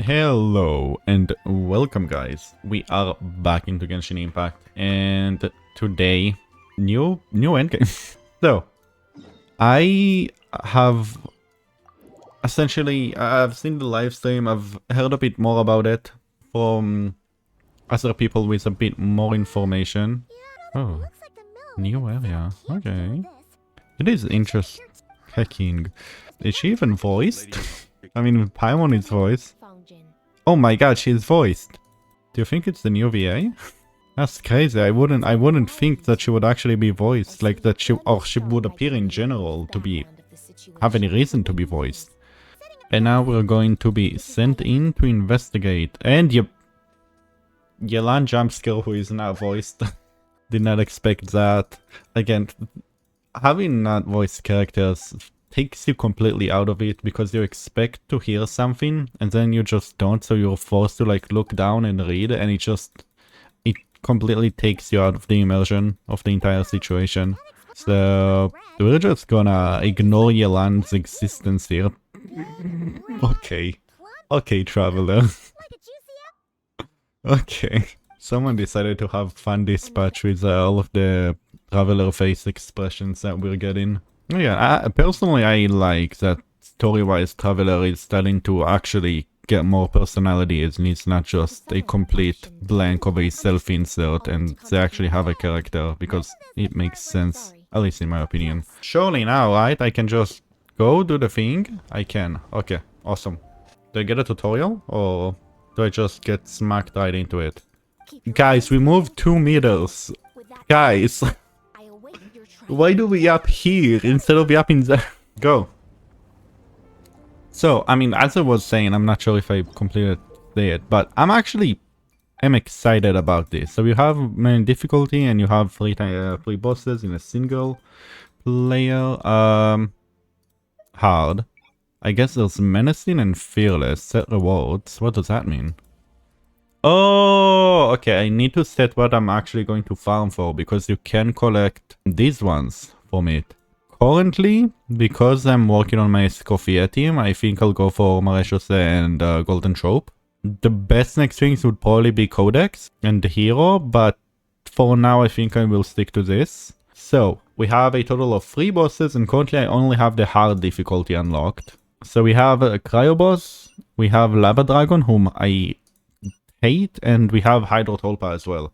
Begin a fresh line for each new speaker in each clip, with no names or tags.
Hello and welcome guys. We are back into Genshin Impact and today new endgame. So I have essentially I've seen the live stream, I've heard a bit more about it from other people with a bit more information. Oh, new area. Okay. It is interesting. Is she even voiced? I mean, Paimon is voiced. Oh my god, she's voiced. Do you think it's the new VA? That's crazy. I wouldn't think that she would actually be voiced. Like that she would appear in general to have any reason to be voiced. And now we're going to be sent in to investigate. And Yelan Jumpscare, who is now voiced. Did not expect that. Again, having not voiced characters takes you completely out of it because you expect to hear something and then you just don't, so you're forced to like look down and read, and it completely takes you out of the immersion of the entire situation. So we're just gonna ignore Yelan's existence here. Okay, traveler. Okay, someone decided to have fun dispatch with all of the traveler face expressions that we're getting. Yeah, personally I like that story-wise Traveler is starting to actually get more personality, and it's not just a complete blank of a self-insert, and they actually have a character, because it makes sense, at least in my opinion. Surely now, right? I can just go do the thing? I can. Okay, awesome. Do I get a tutorial, or do I just get smacked right into it? Guys, we moved 2 meters. Guys. Why do we up here instead of up in there? Go. So, I mean, as I was saying, I'm not sure if I completed it, but I'm excited about this. So you have main difficulty and you have three bosses in a single player. Hard. I guess there's menacing and fearless. Set rewards. What does that mean? Oh, okay, I need to set what I'm actually going to farm for, because you can collect these ones from it. Currently, because I'm working on my escoffier team, I think I'll go for marechaussee and golden trope. The best next things would probably be codex and hero, but for now I think I will stick to this. So, we have a total of 3 bosses, and currently I only have the hard difficulty unlocked. So we have a cryo boss, we have lava dragon, whom I hate, and we have Hydro Tolpa as well.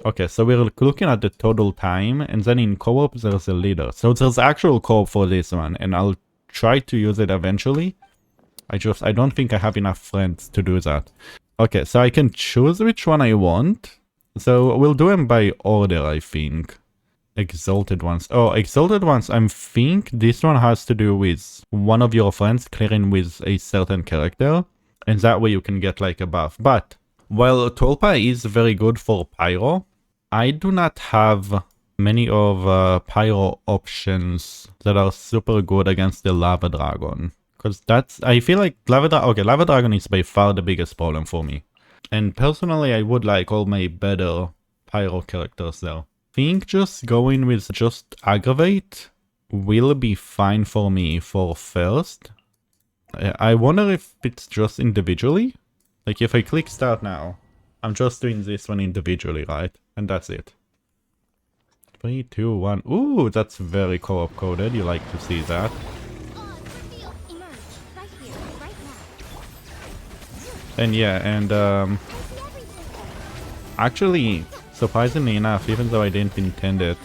Okay, so we're looking at the total time, and then in co-op there's a leader. So there's actual co-op for this one, and I'll try to use it eventually. I don't think I have enough friends to do that. Okay, so I can choose which one I want. So we'll do them by order, I think. Exalted ones. Oh, exalted ones, I think this one has to do with one of your friends clearing with a certain character, and that way you can get like a buff. But while Tolpa is very good for Pyro, I do not have many of Pyro options that are super good against the Lava Dragon. Because I feel like Lava Dragon is by far the biggest problem for me. And personally, I would like all my better Pyro characters there. I think just going with just Aggravate will be fine for me for first. I wonder if it's just individually. Like if I click start now, I'm just doing this one individually, right? And that's it. 3, 2, 1. Ooh, that's very co-op coded. You like to see that. And yeah, and actually, surprisingly enough, even though I didn't intend it,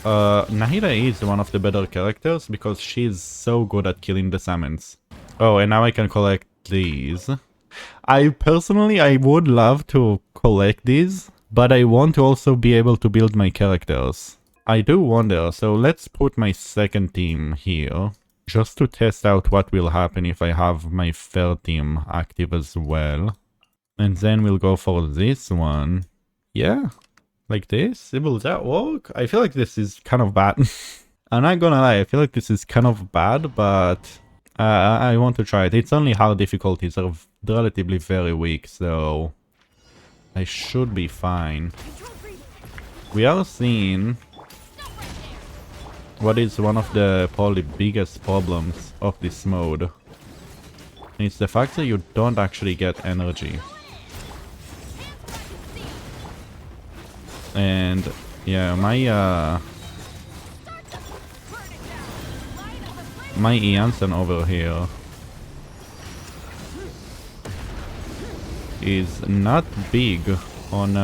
Nahida is one of the better characters because she's so good at killing the summons. Oh, and now I can collect these. I would love to collect these, but I want to also be able to build my characters. I do wonder, so let's put my second team here, just to test out what will happen if I have my third team active as well. And then we'll go for this one. Yeah. Like this? Will that work? I feel like this is kind of bad. I'm not gonna lie, I feel like this is kind of bad, but I want to try it. It's only hard difficulties are relatively very weak, so I should be fine. We are seeing what is one of the probably biggest problems of this mode. It's the fact that you don't actually get energy. And yeah, my iansan over here is not big on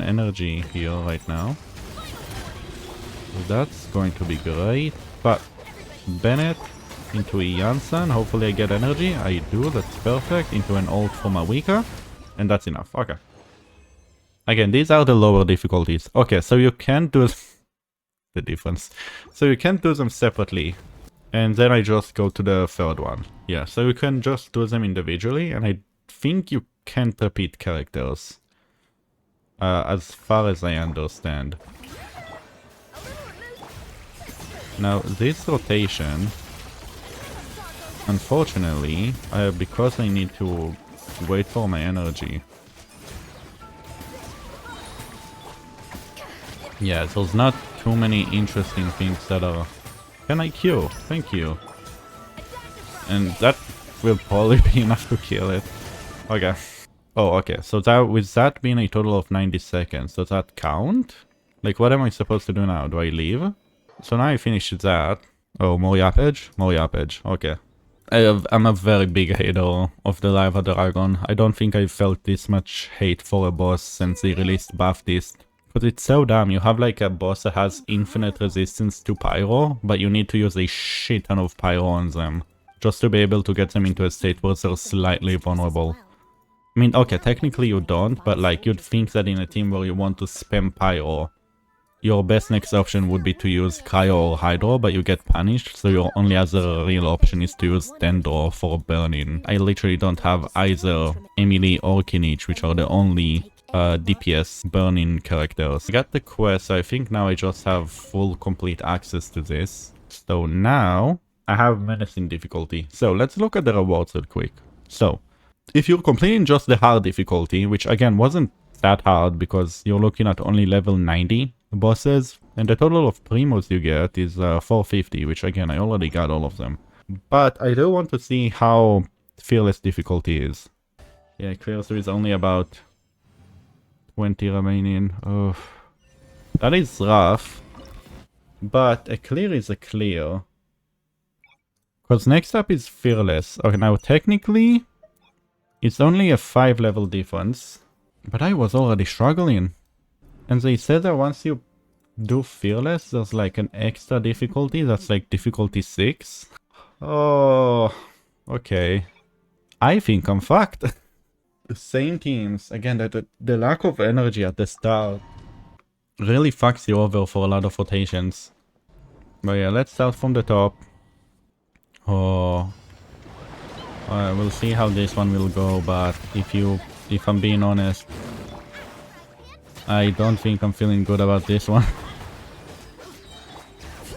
energy here right now. So that's going to be great. But bennet into iansan, hopefully I get energy. I do, that's perfect. Into an ult for mavuika, and that's enough. Okay. Again, these are the lower difficulties. Okay, so you can do the difference. So you can do them separately. And then I just go to the third one. Yeah, so you can just do them individually, and I think you can't repeat characters. As far as I understand. Now, this rotation, unfortunately, because I need to wait for my energy. Yeah, there's not too many interesting things that are... Can I kill? Thank you. And that will probably be enough to kill it. Okay. Oh, okay. So that with that being a total of 90 seconds, does that count? Like, what am I supposed to do now? Do I leave? So now I finished that. Oh, more yappage? More yappage. Okay. I'm a very big hater of the Lava Dragon. I don't think I've felt this much hate for a boss since they released Baptist. Because it's so dumb. You have like a boss that has infinite resistance to pyro, but you need to use a shit ton of pyro on them. Just to be able to get them into a state where they're slightly vulnerable. I mean, okay, technically you don't, but like you'd think that in a team where you want to spam pyro, your best next option would be to use cryo or hydro, but you get punished, so your only other real option is to use dendro for burning. I literally don't have either Emily or Kinich, which are the only DPS burning characters. I got the quest, so I think now I just have full complete access to this. So now I have menacing difficulty. So let's look at the rewards real quick. So if you're completing just the hard difficulty, which again wasn't that hard because you're looking at only level 90 bosses, and the total of primos you get is 450, which again I already got all of them. But I do want to see how fearless difficulty is. Yeah, clear, so it's only about 20 remaining. Oh, that is rough, but a clear is a clear. Because next up is fearless. Okay, now technically it's only a 5 level difference, but I was already struggling. And they said that once you do fearless, there's like an extra difficulty that's like difficulty 6. Oh, okay. I think I'm fucked. The same teams, again, the lack of energy at the start really fucks you over for a lot of rotations. But yeah, let's start from the top. Oh, we'll see how this one will go, but if I'm being honest, I don't think I'm feeling good about this one.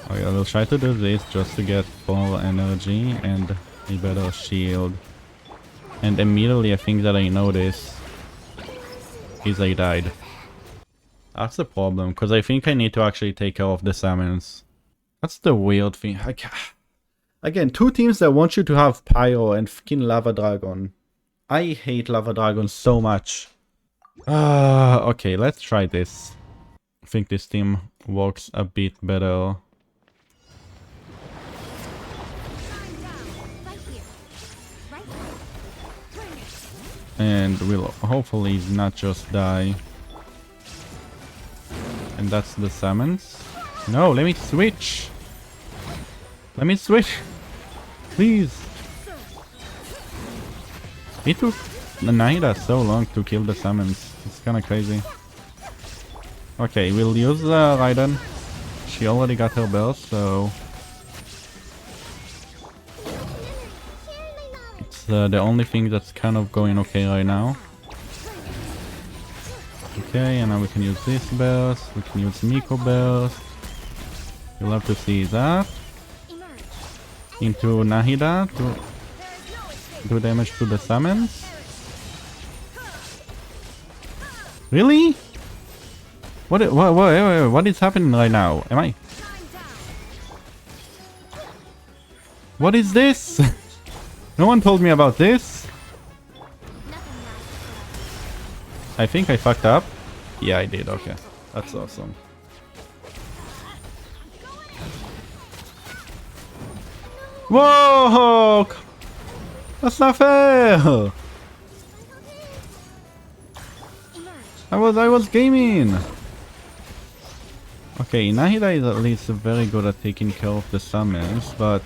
Okay, we'll try to do this just to get more energy and a better shield. And immediately a thing that I noticed is I died. That's the problem, because I think I need to actually take care of the summons. That's the weird thing. Again, two teams that want you to have Pyro and fucking Lava Dragon. I hate Lava Dragon so much. Okay, let's try this. I think this team works a bit better. And we'll hopefully not just die. And that's the summons. No, let me switch. Let me switch. Please. It took the nahida so long to kill the summons. It's kind of crazy. Okay, we'll use Raiden. She already got her burst, so... It's the only thing that's kind of going okay right now. Okay, and now we can use this burst. We can use Miko burst. You'll have to see that. Into Nahida to do damage to the summons. Really? What is happening right now? What is this? No one told me about this. I think I fucked up. Yeah, I did. Okay. That's awesome. Whoa! That's not fair! I was gaming! Okay, Nahida is at least very good at taking care of the summons, but...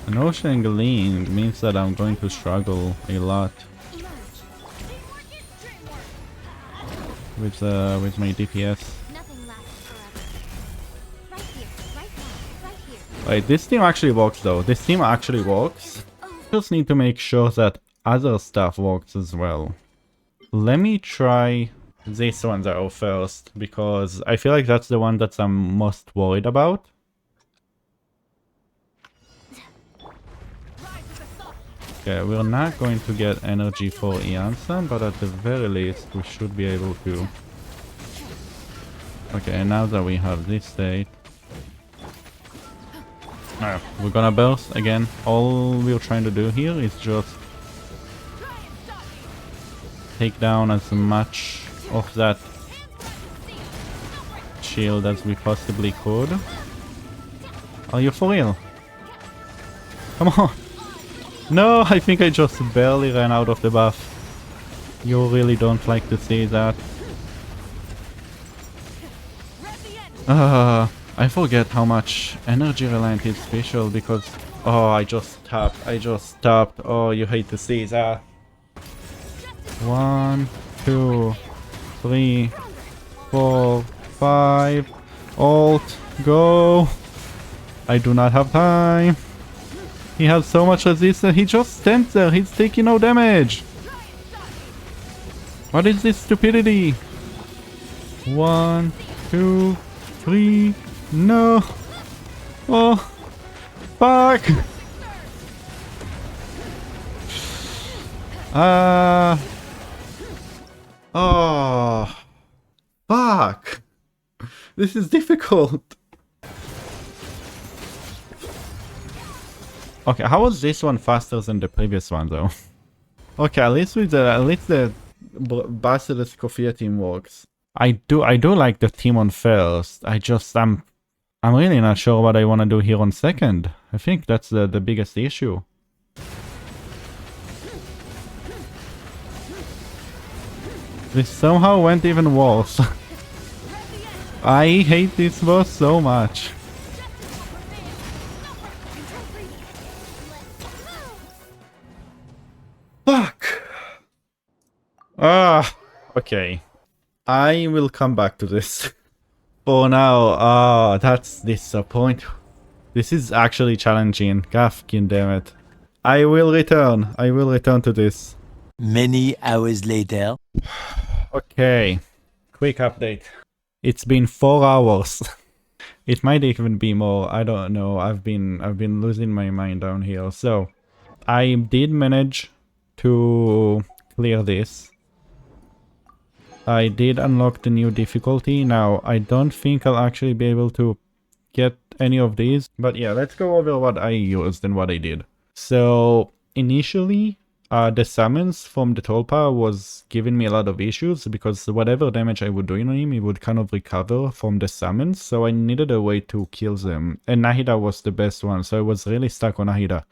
no xianling means that I'm going to struggle a lot with my DPS. Wait, this team actually works though. This team actually works. Just need to make sure that other stuff works as well. Let me try this one though first, because I feel like that's the one that I'm most worried about. Okay, we're not going to get energy for iansan, but at the very least we should be able to. Okay, now that we have this state, we're gonna burst again. All we're trying to do here is just take down as much of that shield as we possibly could. Are you for real? Come on! No, I think I just barely ran out of the buff. You really don't like to see that. I forget how much energy reliant is fischl because... oh, I just tapped. Oh, you hate to see that. 1, 2, 3, 4, 5. Alt, go. I do not have time. He has so much resistance. He just stands there. He's taking no damage. What is this stupidity? 1, 2, 3. No. Oh. Fuck. Oh. Fuck. This is difficult. Okay, how was this one faster than the previous one though? Okay, at least the Basilisk Escoffier team works. I do like the team on first. I'm really not sure what I want to do here on second. I think that's the biggest issue. This somehow went even worse. I hate this boss so much. Fuck. Okay. I will come back to this. For now, that's disappointing. This is actually challenging. Gafkin, damn it. I will return to this.
Many hours later.
Okay. Quick update. It's been 4 hours. It might even be more. I don't know. I've been losing my mind down here. So, I did manage to clear this. I did unlock the new difficulty. Now, I don't think I'll actually be able to get any of these. But yeah, let's go over what I used and what I did. So, initially, the summons from the Tolpa was giving me a lot of issues because whatever damage I would do on him, he would kind of recover from the summons. So I needed a way to kill them. And Nahida was the best one, so I was really stuck on Nahida.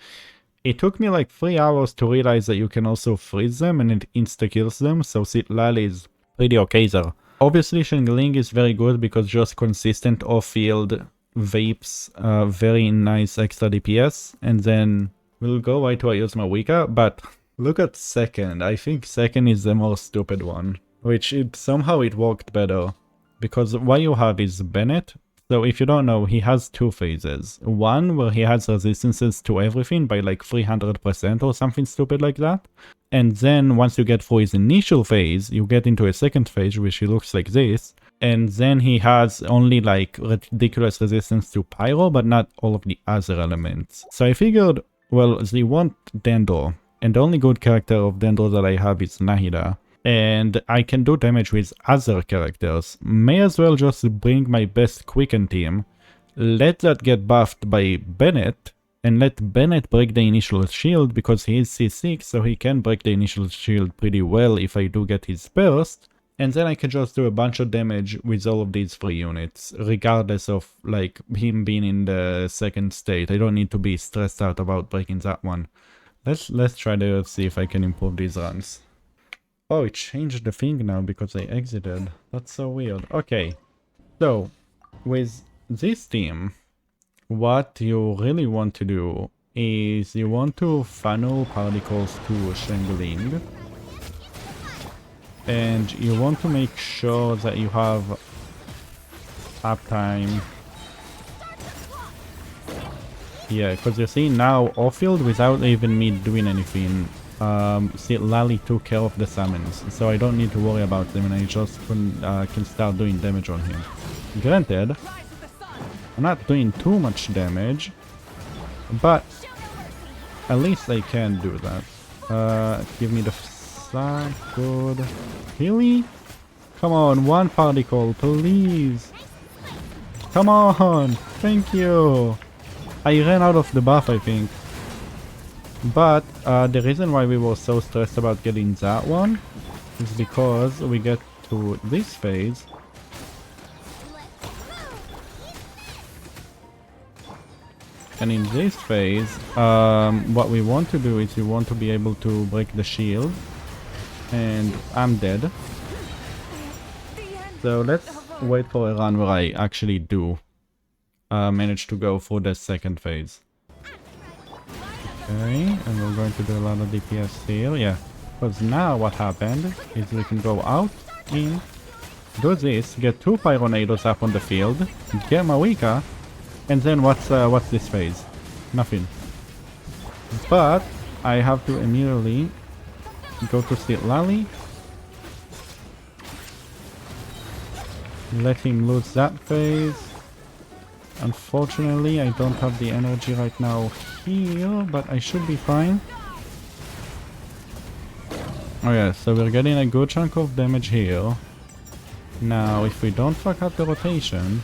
It took me like 3 hours to realize that you can also freeze them and it insta-kills them, so citlali is pretty okay there. Obviously xianling is very good because just consistent off-field vapes, very nice extra DPS, and then we'll go right to I use mavuika, but look at second. I think second is the most stupid one, which somehow it worked better, because what you have is Bennet. So if you don't know, he has 2 phases. One where he has resistances to everything by like 300% or something stupid like that. And then once you get through his initial phase, you get into a second phase, which he looks like this. And then he has only like ridiculous resistance to pyro, but not all of the other elements. So I figured, well, they want Dendro. And the only good character of Dendro that I have is Nahida. And I can do damage with other characters. May as well just bring my best quicken team, let that get buffed by Bennet, and let Bennet break the initial shield because he is C6, so he can break the initial shield pretty well if I do get his burst. And then I can just do a bunch of damage with all of these 3 units, regardless of like him being in the second state. I don't need to be stressed out about breaking that one. Let's try to see if I can improve these runs. Oh, it changed the thing now because I exited. That's so weird. Okay, so with this team, what you really want to do is you want to funnel particles to xianling. And you want to make sure that you have uptime. Yeah, because you see now off-field without even me doing anything. Citlali took care of the summons, so I don't need to worry about them and I just can start doing damage on him. Granted, I'm not doing too much damage, but at least I can do that. Give me the sack, good. Really? Come on, 1 particle, please. Come on, thank you. I ran out of the buff, I think. But the reason why we were so stressed about getting that one is because we get to this phase. And in this phase, what we want to do is we want to be able to break the shield. And I'm dead. So let's wait for a run where I actually do manage to go for the second phase. Okay, and we're going to do a lot of DPS here, yeah. Because now what happened is we can go out, in, do this, get 2 Pyronados up on the field, get mavuika, and then what's this phase? Nothing. But I have to immediately go to citlali, let him lose that phase. Unfortunately, I don't have the energy right now here, but I should be fine. Oh yeah, so we're getting a good chunk of damage here. Now, if we don't fuck up the rotation,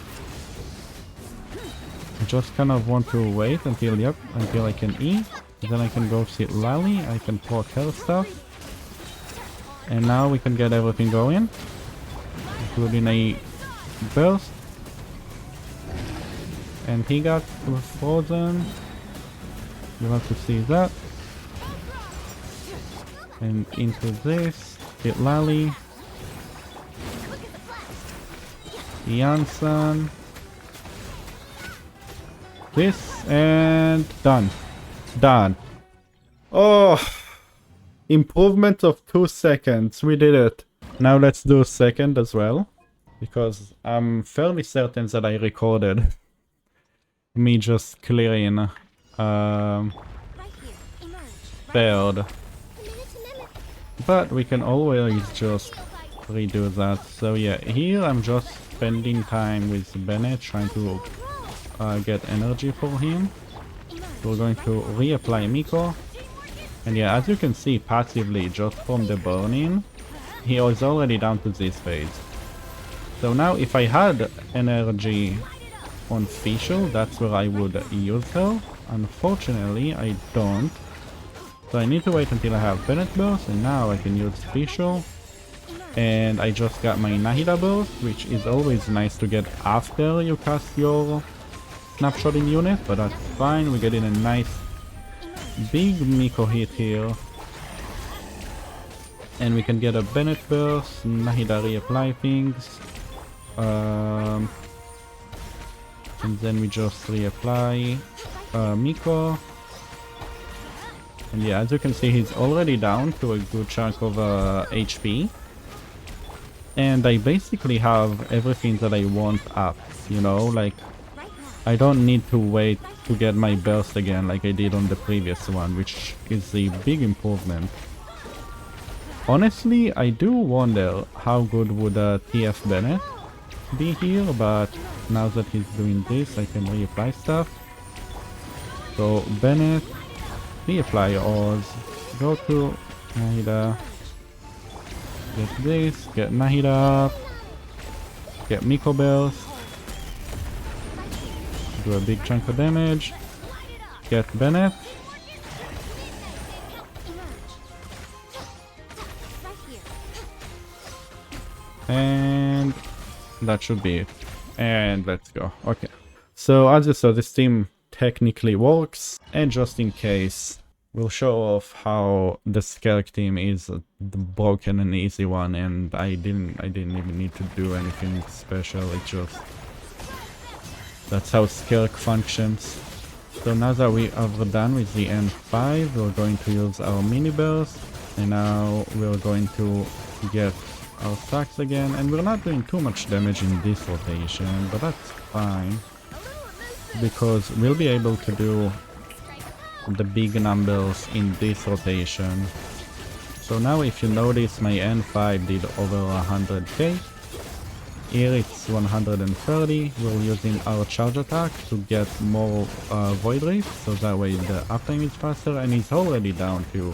I just kind of want to wait until, yep, until I can eat. Then I can go citlali, I can proc her stuff. And now we can get everything going, including a burst. And he got frozen. You want to see that. And into this, citlali, iansan, this, and done. Done. Oh, improvement of 2 seconds. We did it. Now let's do second as well, because I'm fairly certain that I recorded me just clearing third. But we can always just redo that. So yeah, here I'm just spending time with Bennet trying to get energy for him. We're going to reapply Miko. And yeah, as you can see passively just from the burning, he was already down to this phase. So now if I had energy on fischl, that's where I would use her. Unfortunately, I don't. So I need to wait until I have Bennet burst, and now I can use fischl. And I just got my nahida burst, which is always nice to get after you cast your snapshotting unit, but that's fine. We're getting a nice big miko hit here. And we can get a Bennet burst, nahida reapply things. And then we just reapply Miko. And yeah, as you can see, he's already down to a good chunk of HP. And I basically have everything that I want up, you know, like I don't need to wait to get my burst again like I did on the previous one, which is a big improvement. Honestly, I do wonder how good would TF Bennet be here, but now that he's doing this, I can reapply stuff. So Bennet, reapply Oz, go to nahida, Get this, get nahida, get miko burst, do a big chunk of damage, get bennet, and that should be it. And let's go. Okay. So as you saw, this team technically works, and just in case, we'll show off how the skirk team is the broken and easy one, and I didn't even need to do anything special. It just, that's how skirk functions. So now that we are done with the N5, we're going to use our mini burst, and now we're going to get our stacks again, and we're not doing too much damage in this rotation, but that's fine because we'll be able to do the big numbers in this rotation. So now if you notice, my N5 did over 100k. Here it's 130. We're using our charge attack to get more void rift, so that way the uptime is faster, and he's already down to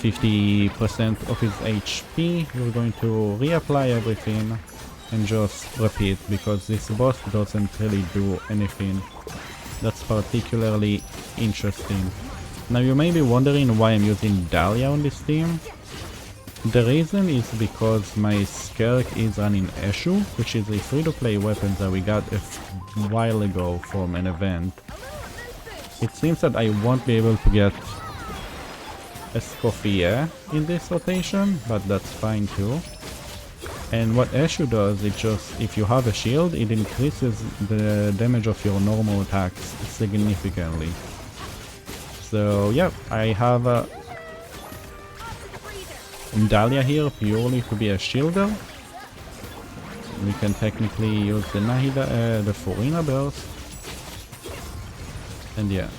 50% of his HP. We're going to reapply everything and just repeat, because this boss doesn't really do anything that's particularly interesting. Now you may be wondering why I'm using Dahlia on this team. The reason is because my skirk is running eshu, which is a free-to-play weapon that we got a while ago from an event. It seems that I won't be able to get escoffier in this rotation, but that's fine too. And what eshu does, it just, if you have a shield, it increases the damage of your normal attacks significantly. So yeah, I have a Dahlia here purely to be a shielder. We can technically use the nahida, the furina burst. And yeah,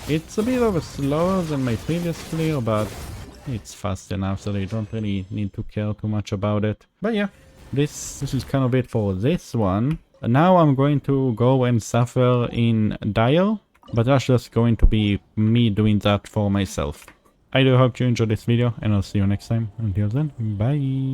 it's a bit of a slower than my previous clear, but it's fast enough, so they don't really need to care too much about it. But yeah, this is kind of it for this one. Now I'm going to go and suffer in Dire, but that's just going to be me doing that for myself. I do hope you enjoyed this video, and I'll see you next time. Until then, bye!